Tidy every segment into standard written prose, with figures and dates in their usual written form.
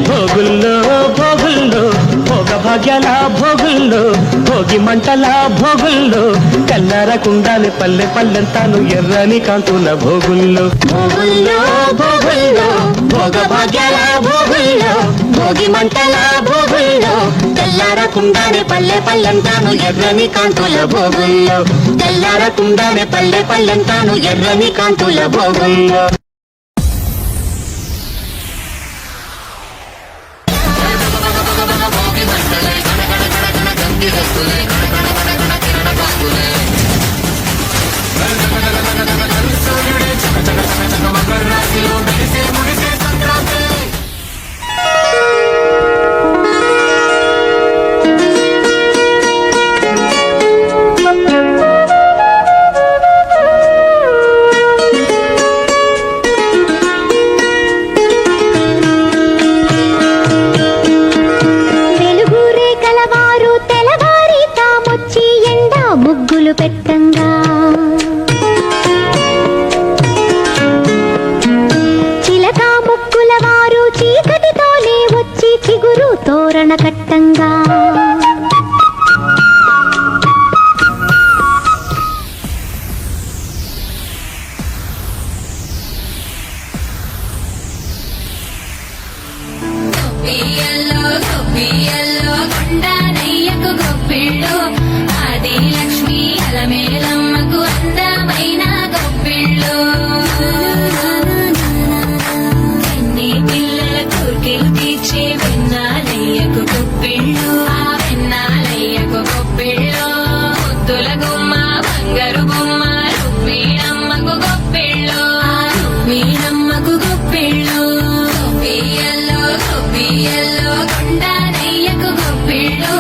భోగుల్లో భోగుల్లో భోగ భాగ్యాల భోగుల్లో భోగి మంటల భోగుల్లో కల్లరకుండానే పల్లె పల్లెంతాను ఎర్రని కాంతుల భోగుల్లో భోగుల్లో భోగుల్లో భోగ భాగ్యాల భోగుల్లో భోగి మంటల భోగుల్లో తెల్లారకుండానే పల్లె పల్లెంతాను ఎర్రని కాంతుల భోగుల్లో తెల్లారకుండానే పల్లె పల్లెంతాను ఎర్రని కాంతుల భోగుల్లో ముగ్గులు పెట్టంగా చిలక ముక్కుల వారు చీకటితోనే వచ్చి చిగురు తోరణ కట్టంగా లక్ష్మీ అలమేలమ్మకు అందమైన గొప్పిళ్ళు ఎన్ని పిల్లల కోరికలు తీర్చే వెన్నాలయ్యకు గొప్పిళ్ళు ఆ వెన్నాలయ్యకు గొప్పిళ్ళు ముద్దుల గుమ్మ బంగారు బొమ్మ రుక్మిణమ్మకు గొప్పిళ్ళు రుక్మిణమ్మకు గొప్పిళ్ళు గొప్పియల్లో గొప్పియల్లో కొండనయ్యకు గొప్పిళ్ళు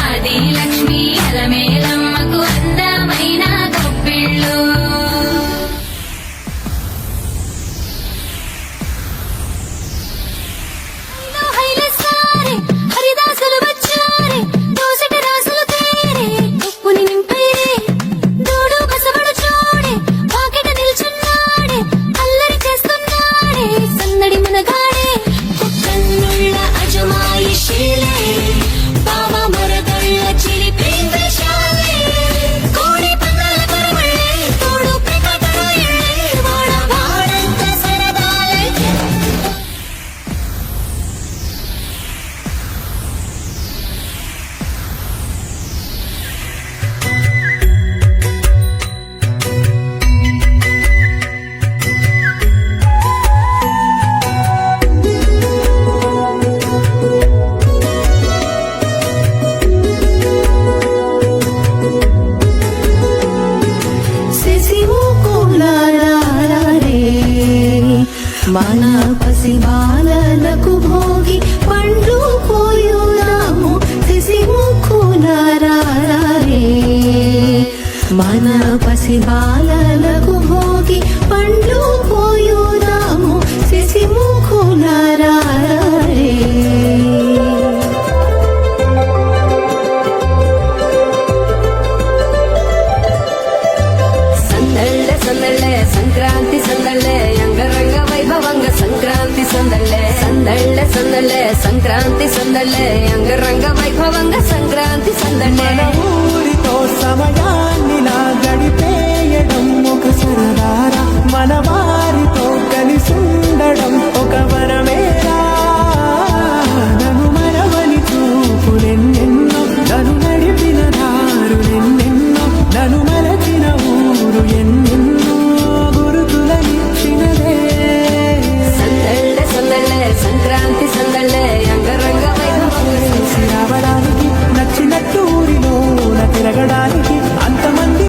ఆది లక్ష్మీ అలమేలమ్మకు అందమైన గొప్పిళ్ళు హరిదాసులు వచ్చారే దోసట రాసులు తేరే ఉప్పుని నింపేరే దూడు బసబడు చూడే వాకిట నిల్చున్నాడే అల్లరి చేస్తున్నాడే సందడి మునగాడే కుక్కన్నుళ్ళ అజమాయిషీలే బావ మరదళ్ళ చిలిపి వేషాలే కోడి పందాల కొరవళ్ళే తోడు ప్రకటనలే వాడ వాడంత సరదాలే మన పసి బాలలకు భోగి పండ్లు పోయుదాము శిశిముఖులారే మన పసి బాలలకు భోగి పండ్లు పోయుదాము శిశిముఖులారే సంక్రాంతి సందళ్ళే అంగరంగ వైభవంగ సంక్రాంతి సందళ్ళే సందళ్ళే సందళ్ళే సంక్రాంతి సందళ్ళే అంగరంగ వైభవంగ సంక్రాంతి సందళ్ళే ఊరితో సమయాన్ని నా గడిపేయడం ఒక సరదారా మనవా